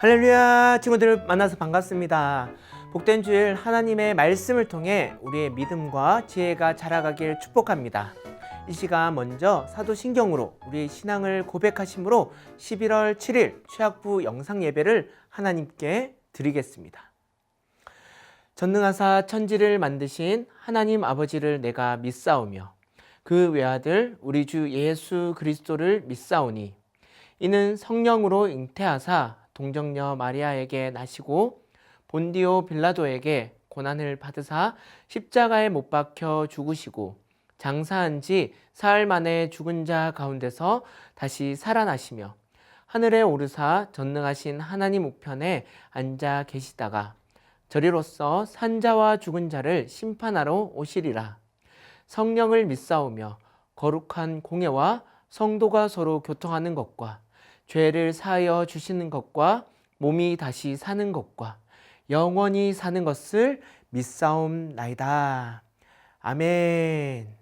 할렐루야, 친구들 만나서 반갑습니다. 복된 주일 하나님의 말씀을 통해 우리의 믿음과 지혜가 자라가길 축복합니다. 이 시간 먼저 사도신경으로 우리의 신앙을 고백하심으로 11월 7일 최학부 영상 예배를 하나님께 드리겠습니다. 전능하사 천지를 만드신 하나님 아버지를 내가 믿사오며 그 외아들 우리 주 예수 그리스도를 믿사오니 이는 성령으로 잉태하사 동정녀 마리아에게 나시고 본디오 빌라도에게 고난을 받으사 십자가에 못 박혀 죽으시고 장사한 지 사흘 만에 죽은 자 가운데서 다시 살아나시며 하늘에 오르사 전능하신 하나님 우편에 앉아 계시다가 저리로서 산 자와 죽은 자를 심판하러 오시리라. 성령을 믿사오며 거룩한 공예와 성도가 서로 교통하는 것과 죄를 사하여 주시는 것과 몸이 다시 사는 것과 영원히 사는 것을 믿사옵나이다. 아멘.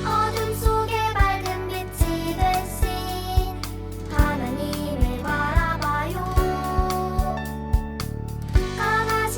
어둠 속에 밝은 빛이 되신 하나님을 바라봐요. 강하신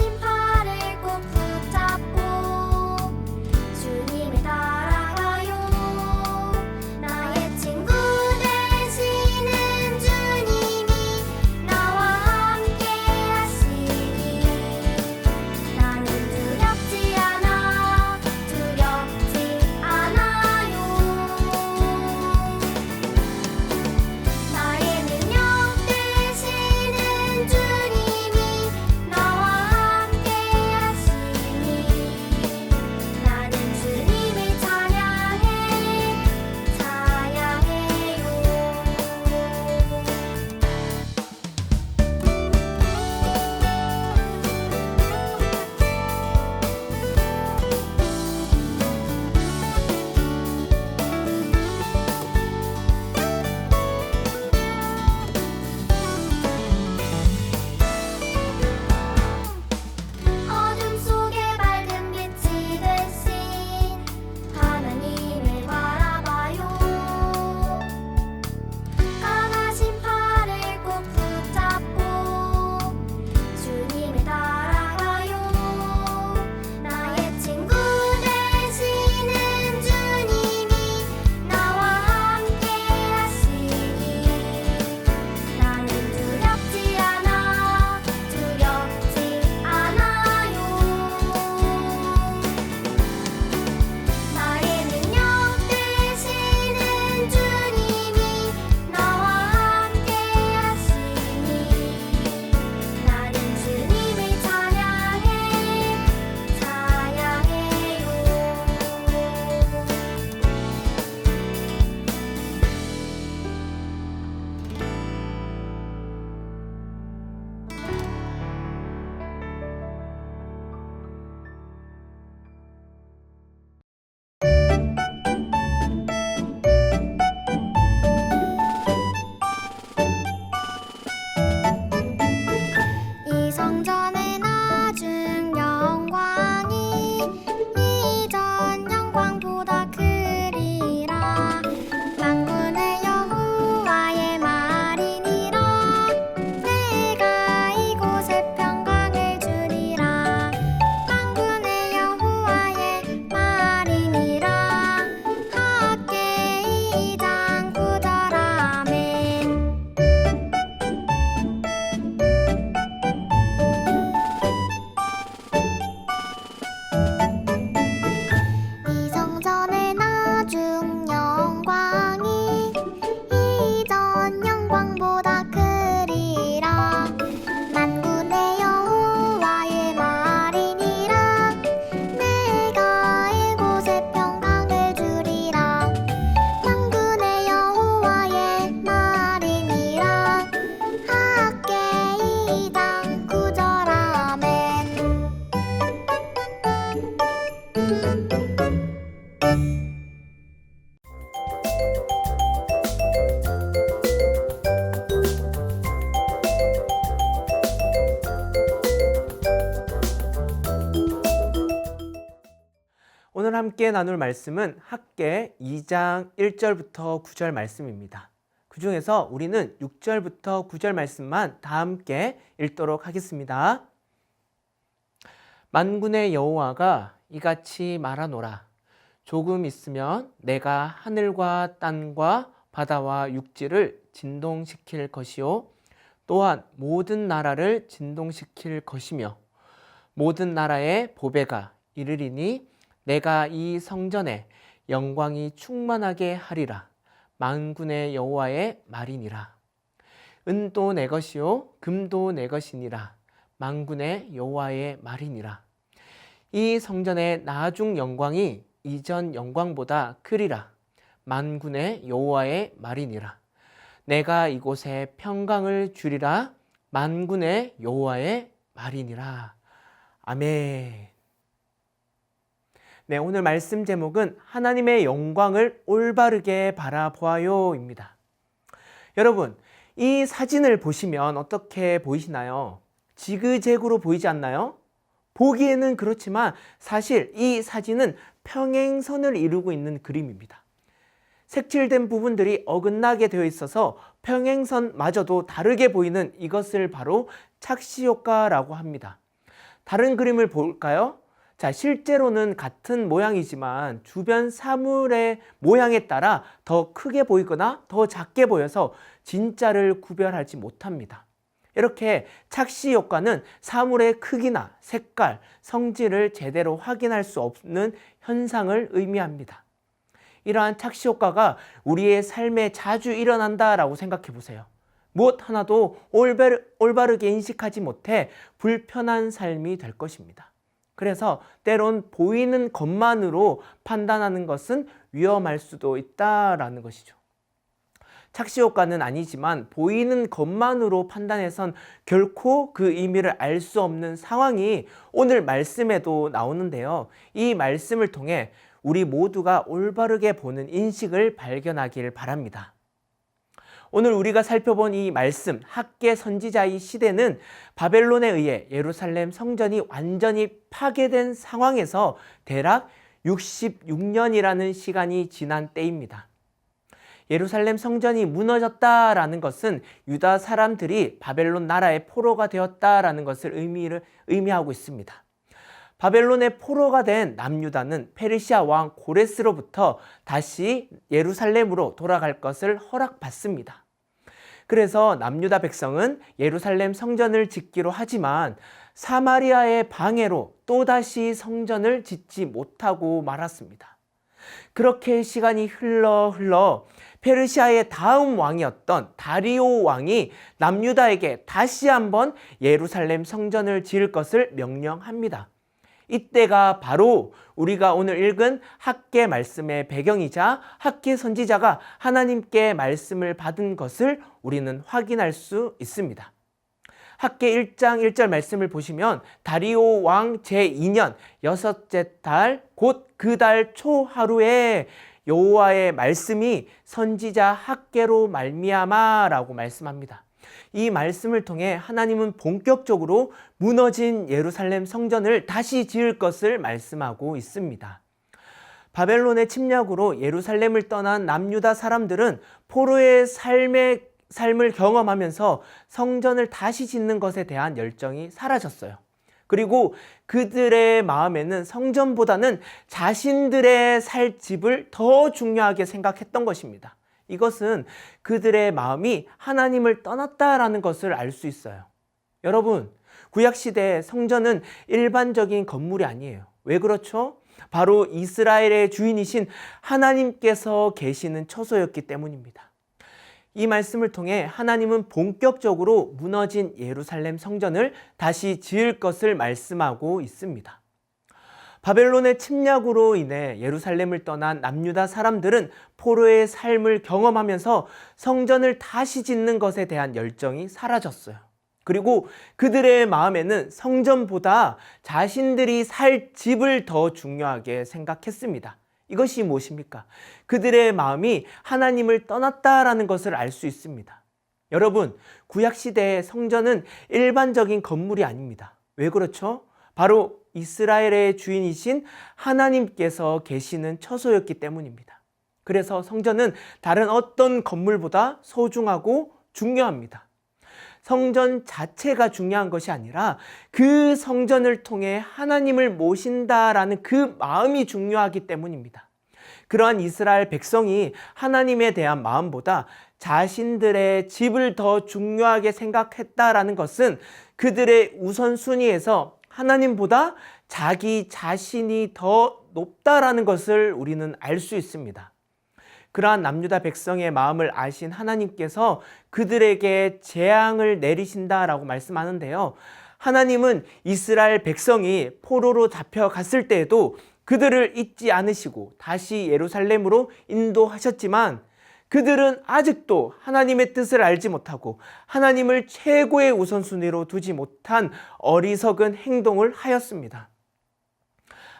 오늘 함께 나눌 말씀은 학개 2장 1절부터 9절 말씀입니다. 그 중에서 우리는 6절부터 9절 말씀만 다 함께 읽도록 하겠습니다. 만군의 여호와가 이같이 말하노라. 조금 있으면 내가 하늘과 땅과 바다와 육지를 진동시킬 것이요 또한 모든 나라를 진동시킬 것이며 모든 나라의 보배가 이르리니 내가 이 성전에 영광이 충만하게 하리라. 만군의 여호와의 말이니라. 은도 내 것이요 금도 내 것이니라. 만군의 여호와의 말이니라. 이 성전의 나중 영광이 이전 영광보다 크리라. 만군의 여호와의 말이니라. 내가 이곳에 평강을 주리라. 만군의 여호와의 말이니라. 아멘. 네, 오늘 말씀 제목은 하나님의 영광을 올바르게 바라보아요입니다. 여러분, 이 사진을 보시면 어떻게 보이시나요? 지그재그로 보이지 않나요? 보기에는 그렇지만 사실 이 사진은 평행선을 이루고 있는 그림입니다. 색칠된 부분들이 어긋나게 되어 있어서 평행선마저도 다르게 보이는 이것을 바로 착시효과라고 합니다. 다른 그림을 볼까요? 자, 실제로는 같은 모양이지만 주변 사물의 모양에 따라 더 크게 보이거나 더 작게 보여서 진짜를 구별하지 못합니다. 이렇게 착시 효과는 사물의 크기나 색깔, 성질을 제대로 확인할 수 없는 현상을 의미합니다. 이러한 착시 효과가 우리의 삶에 자주 일어난다라고 생각해 보세요. 무엇 하나도 올바르게 인식하지 못해 불편한 삶이 될 것입니다. 그래서 때론 보이는 것만으로 판단하는 것은 위험할 수도 있다라는 것이죠. 착시 효과는 아니지만 보이는 것만으로 판단해선 결코 그 의미를 알 수 없는 상황이 오늘 말씀에도 나오는데요. 이 말씀을 통해 우리 모두가 올바르게 보는 인식을 발견하길 바랍니다. 오늘 우리가 살펴본 이 말씀, 학개 선지자의 시대는 바벨론에 의해 예루살렘 성전이 완전히 파괴된 상황에서 대략 66년이라는 시간이 지난 때입니다. 예루살렘 성전이 무너졌다라는 것은 유다 사람들이 바벨론 나라의 포로가 되었다라는 것을 의미하고 있습니다. 바벨론의 포로가 된 남유다는 페르시아 왕 고레스로부터 다시 예루살렘으로 돌아갈 것을 허락받습니다. 그래서 남유다 백성은 예루살렘 성전을 짓기로 하지만 사마리아의 방해로 또다시 성전을 짓지 못하고 말았습니다. 그렇게 시간이 흘러 페르시아의 다음 왕이었던 다리오 왕이 남유다에게 다시 한번 예루살렘 성전을 지을 것을 명령합니다. 이때가 바로 우리가 오늘 읽은 학개 말씀의 배경이자 학개 선지자가 하나님께 말씀을 받은 것을 우리는 확인할 수 있습니다. 학개 1장 1절 말씀을 보시면 다리오 왕 제2년 여섯째 달 곧 그 달 초 하루에 여호와의 말씀이 선지자 학개로 말미암아라고 말씀합니다. 이 말씀을 통해 하나님은 본격적으로 무너진 예루살렘 성전을 다시 지을 것을 말씀하고 있습니다. 바벨론의 침략으로 예루살렘을 떠난 남유다 사람들은 포로의 삶을 경험하면서 성전을 다시 짓는 것에 대한 열정이 사라졌어요. 그리고 그들의 마음에는 성전보다는 자신들의 살 집을 더 중요하게 생각했던 것입니다. 이것은 그들의 마음이 하나님을 떠났다라는 것을 알 수 있어요. 여러분, 구약시대의 성전은 일반적인 건물이 아니에요. 왜 그렇죠? 바로 이스라엘의 주인이신 하나님께서 계시는 처소였기 때문입니다. 이 말씀을 통해 하나님은 본격적으로 무너진 예루살렘 성전을 다시 지을 것을 말씀하고 있습니다. 바벨론의 침략으로 인해 예루살렘을 떠난 남유다 사람들은 포로의 삶을 경험하면서 성전을 다시 짓는 것에 대한 열정이 사라졌어요. 그리고 그들의 마음에는 성전보다 자신들이 살 집을 더 중요하게 생각했습니다. 이것이 무엇입니까? 그들의 마음이 하나님을 떠났다라는 것을 알 수 있습니다. 여러분, 구약시대의 성전은 일반적인 건물이 아닙니다. 왜 그렇죠? 바로 이스라엘의 주인이신 하나님께서 계시는 처소였기 때문입니다. 그래서 성전은 다른 어떤 건물보다 소중하고 중요합니다. 성전 자체가 중요한 것이 아니라 그 성전을 통해 하나님을 모신다라는 그 마음이 중요하기 때문입니다. 그러한 이스라엘 백성이 하나님에 대한 마음보다 자신들의 집을 더 중요하게 생각했다라는 것은 그들의 우선순위에서 하나님보다 자기 자신이 더 높다라는 것을 우리는 알 수 있습니다. 그러한 남유다 백성의 마음을 아신 하나님께서 그들에게 재앙을 내리신다라고 말씀하는데요. 하나님은 이스라엘 백성이 포로로 잡혀갔을 때에도 그들을 잊지 않으시고 다시 예루살렘으로 인도하셨지만 그들은 아직도 하나님의 뜻을 알지 못하고 하나님을 최고의 우선순위로 두지 못한 어리석은 행동을 하였습니다.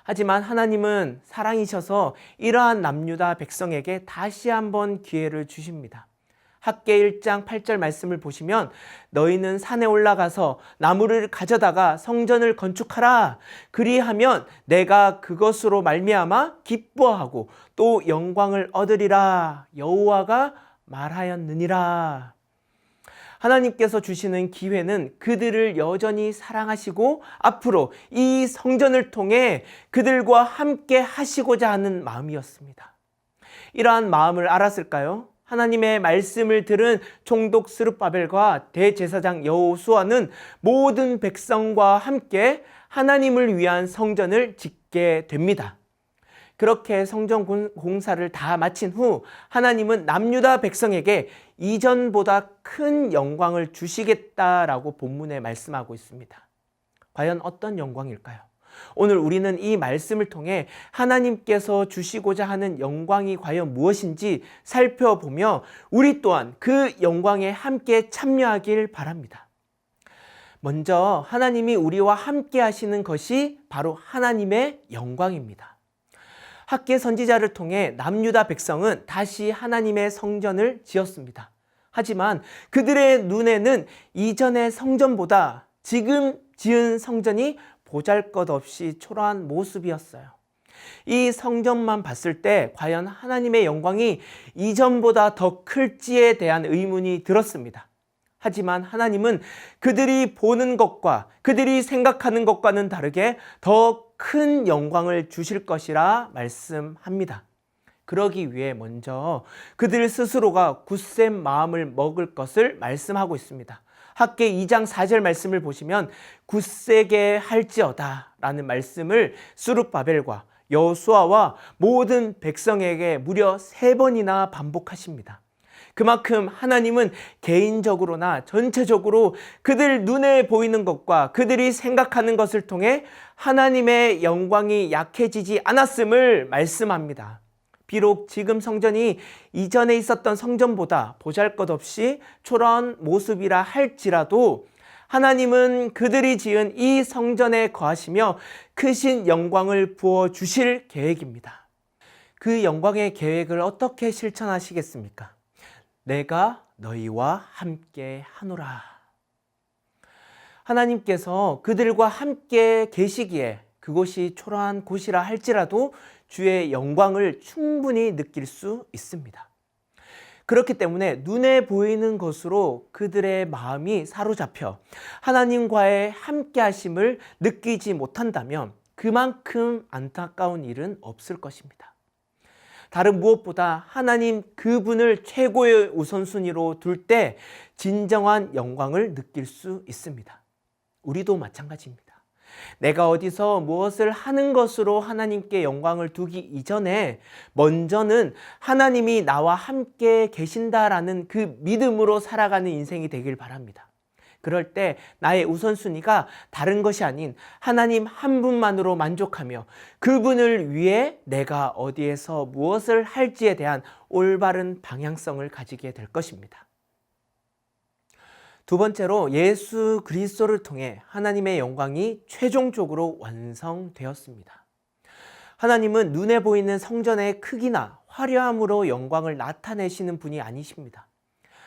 하지만 하나님은 사랑이셔서 이러한 남유다 백성에게 다시 한번 기회를 주십니다. 학개 1장 8절 말씀을 보시면 너희는 산에 올라가서 나무를 가져다가 성전을 건축하라. 그리하면 내가 그것으로 말미암아 기뻐하고 또 영광을 얻으리라. 여호와가 말하였느니라. 하나님께서 주시는 기회는 그들을 여전히 사랑하시고 앞으로 이 성전을 통해 그들과 함께 하시고자 하는 마음이었습니다. 이러한 마음을 알았을까요? 하나님의 말씀을 들은 총독 스룹바벨과 대제사장 여호수아는 모든 백성과 함께 하나님을 위한 성전을 짓게 됩니다. 그렇게 성전 공사를 다 마친 후 하나님은 남유다 백성에게 이전보다 큰 영광을 주시겠다라고 본문에 말씀하고 있습니다. 과연 어떤 영광일까요? 오늘 우리는 이 말씀을 통해 하나님께서 주시고자 하는 영광이 과연 무엇인지 살펴보며 우리 또한 그 영광에 함께 참여하길 바랍니다. 먼저 하나님이 우리와 함께 하시는 것이 바로 하나님의 영광입니다. 학개 선지자를 통해 남유다 백성은 다시 하나님의 성전을 지었습니다. 하지만 그들의 눈에는 이전의 성전보다 지금 지은 성전이 보잘것없이 초라한 모습이었어요. 이 성전만 봤을 때 과연 하나님의 영광이 이전보다 더 클지에 대한 의문이 들었습니다. 하지만 하나님은 그들이 보는 것과 그들이 생각하는 것과는 다르게 더 큰 영광을 주실 것이라 말씀합니다. 그러기 위해 먼저 그들 스스로가 굳센 마음을 먹을 것을 말씀하고 있습니다. 학개 2장 4절 말씀을 보시면 굳세게 할지어다 라는 말씀을 스룹바벨과 여호수아와 모든 백성에게 무려 3번이나 반복하십니다. 그만큼 하나님은 개인적으로나 전체적으로 그들 눈에 보이는 것과 그들이 생각하는 것을 통해 하나님의 영광이 약해지지 않았음을 말씀합니다. 비록 지금 성전이 이전에 있었던 성전보다 보잘것없이 초라한 모습이라 할지라도 하나님은 그들이 지은 이 성전에 거하시며 크신 영광을 부어주실 계획입니다. 그 영광의 계획을 어떻게 실천하시겠습니까? 내가 너희와 함께 하노라. 하나님께서 그들과 함께 계시기에 그곳이 초라한 곳이라 할지라도 주의 영광을 충분히 느낄 수 있습니다. 그렇기 때문에 눈에 보이는 것으로 그들의 마음이 사로잡혀 하나님과의 함께 하심을 느끼지 못한다면 그만큼 안타까운 일은 없을 것입니다. 다른 무엇보다 하나님 그분을 최고의 우선순위로 둘 때 진정한 영광을 느낄 수 있습니다. 우리도 마찬가지입니다. 내가 어디서 무엇을 하는 것으로 하나님께 영광을 두기 이전에 먼저는 하나님이 나와 함께 계신다라는 그 믿음으로 살아가는 인생이 되길 바랍니다. 그럴 때 나의 우선순위가 다른 것이 아닌 하나님 한 분만으로 만족하며 그분을 위해 내가 어디에서 무엇을 할지에 대한 올바른 방향성을 가지게 될 것입니다. 두 번째로 예수 그리스도를 통해 하나님의 영광이 최종적으로 완성되었습니다. 하나님은 눈에 보이는 성전의 크기나 화려함으로 영광을 나타내시는 분이 아니십니다.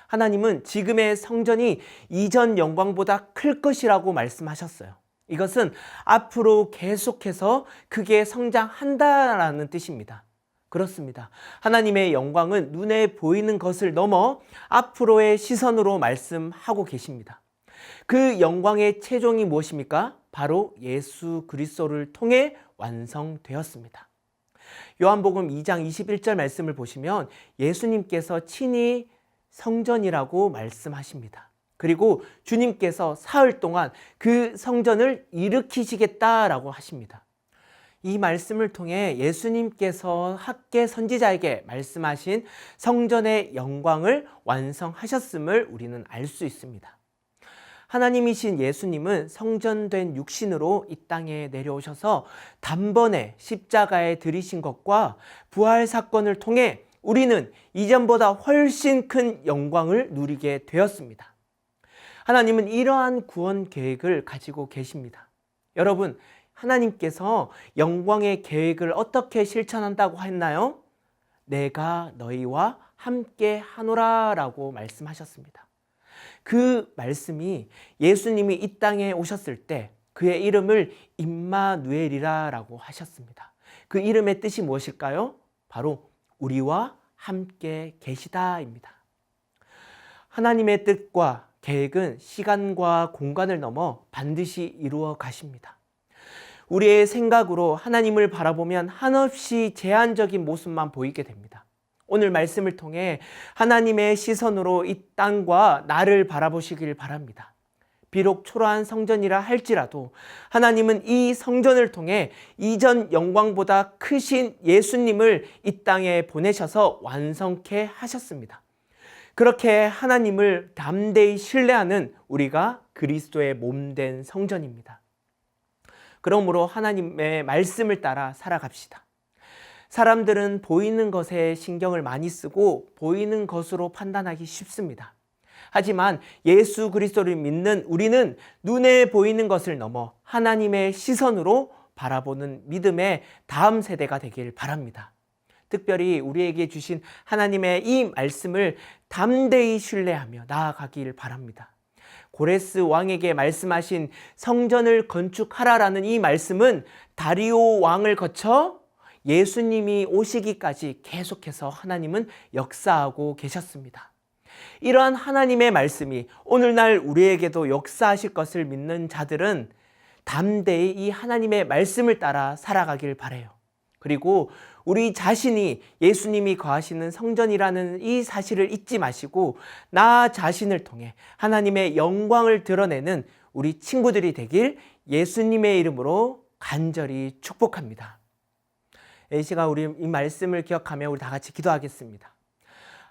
하나님은 지금의 성전이 이전 영광보다 클 것이라고 말씀하셨어요. 이것은 앞으로 계속해서 크게 성장한다라는 뜻입니다. 그렇습니다. 하나님의 영광은 눈에 보이는 것을 넘어 앞으로의 시선으로 말씀하고 계십니다. 그 영광의 최종이 무엇입니까? 바로 예수 그리스도를 통해 완성되었습니다. 요한복음 2장 21절 말씀을 보시면 예수님께서 친히 성전이라고 말씀하십니다. 그리고 주님께서 사흘 동안 그 성전을 일으키시겠다라고 하십니다. 이 말씀을 통해 예수님께서 학계 선지자에게 말씀하신 성전의 영광을 완성하셨음을 우리는 알 수 있습니다. 하나님이신 예수님은 성전된 육신으로 이 땅에 내려오셔서 단번에 십자가에 들이신 것과 부활 사건을 통해 우리는 이전보다 훨씬 큰 영광을 누리게 되었습니다. 하나님은 이러한 구원 계획을 가지고 계십니다. 여러분, 하나님께서 영광의 계획을 어떻게 실천한다고 했나요? 내가 너희와 함께 하노라 라고 말씀하셨습니다. 그 말씀이 예수님이 이 땅에 오셨을 때 그의 이름을 임마누엘이라 라고 하셨습니다. 그 이름의 뜻이 무엇일까요? 바로 우리와 함께 계시다입니다. 하나님의 뜻과 계획은 시간과 공간을 넘어 반드시 이루어 가십니다. 우리의 생각으로 하나님을 바라보면 한없이 제한적인 모습만 보이게 됩니다. 오늘 말씀을 통해 하나님의 시선으로 이 땅과 나를 바라보시길 바랍니다. 비록 초라한 성전이라 할지라도 하나님은 이 성전을 통해 이전 영광보다 크신 예수님을 이 땅에 보내셔서 완성케 하셨습니다. 그렇게 하나님을 담대히 신뢰하는 우리가 그리스도의 몸된 성전입니다. 그러므로 하나님의 말씀을 따라 살아갑시다. 사람들은 보이는 것에 신경을 많이 쓰고 보이는 것으로 판단하기 쉽습니다. 하지만 예수 그리스도를 믿는 우리는 눈에 보이는 것을 넘어 하나님의 시선으로 바라보는 믿음의 다음 세대가 되길 바랍니다. 특별히 우리에게 주신 하나님의 이 말씀을 담대히 신뢰하며 나아가길 바랍니다. 고레스 왕에게 말씀하신 성전을 건축하라라는 이 말씀은 다리오 왕을 거쳐 예수님이 오시기까지 계속해서 하나님은 역사하고 계셨습니다. 이러한 하나님의 말씀이 오늘날 우리에게도 역사하실 것을 믿는 자들은 담대히 이 하나님의 말씀을 따라 살아가길 바라요. 그리고 우리 자신이 예수님이 거하시는 성전이라는 이 사실을 잊지 마시고 나 자신을 통해 하나님의 영광을 드러내는 우리 친구들이 되길 예수님의 이름으로 간절히 축복합니다. 이 시간 우리 이 말씀을 기억하며 우리 다 같이 기도하겠습니다.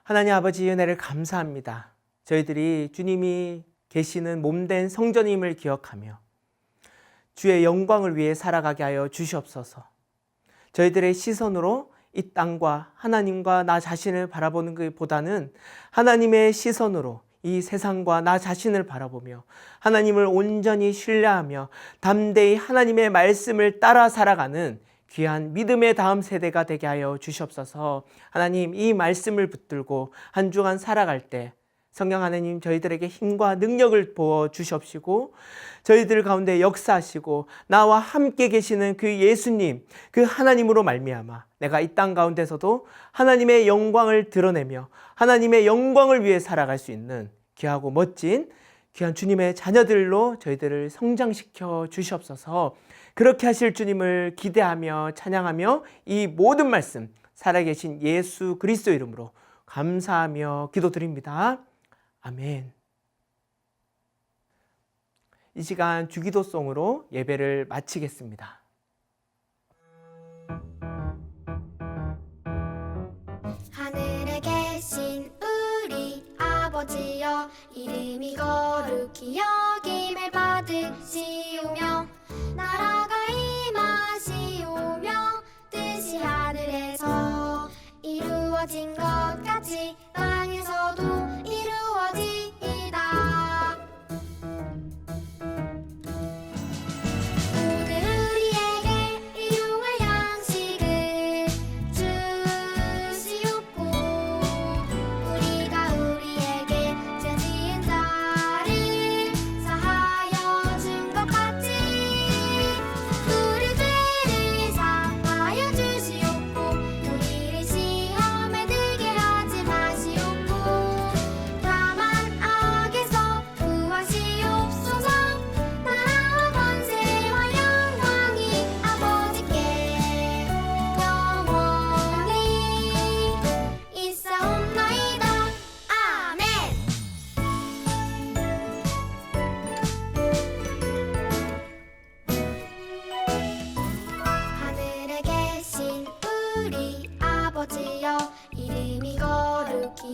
하나님 아버지 은혜를 감사합니다. 저희들이 주님이 계시는 몸된 성전임을 기억하며 주의 영광을 위해 살아가게 하여 주시옵소서. 저희들의 시선으로 이 땅과 하나님과 나 자신을 바라보는 것보다는 하나님의 시선으로 이 세상과 나 자신을 바라보며 하나님을 온전히 신뢰하며 담대히 하나님의 말씀을 따라 살아가는 귀한 믿음의 다음 세대가 되게 하여 주시옵소서. 하나님, 이 말씀을 붙들고 한 주간 살아갈 때 성령 하나님 저희들에게 힘과 능력을 부어 주시옵시고 저희들 가운데 역사하시고 나와 함께 계시는 그 예수님, 그 하나님으로 말미암아 내가 이 땅 가운데서도 하나님의 영광을 드러내며 하나님의 영광을 위해 살아갈 수 있는 귀하고 멋진 귀한 주님의 자녀들로 저희들을 성장시켜 주시옵소서. 그렇게 하실 주님을 기대하며 찬양하며 이 모든 말씀 살아계신 예수 그리스도 이름으로 감사하며 기도드립니다. 아멘. 이 시간 주기도송으로 예배를 마치겠습니다. 하늘에 계신 우리 아버지여, 이름이 거룩히 여김을 받으시오며 나라가 임하시오며 뜻이 하늘에서 이루어진 것 같이 땅에서도 이루어지이다. 오늘 우리에게 일용할 양식을 주시옵고 우리가 우리에게 죄 지은 자를 사하여 준 것 같이 아버지여 이름이 거룩히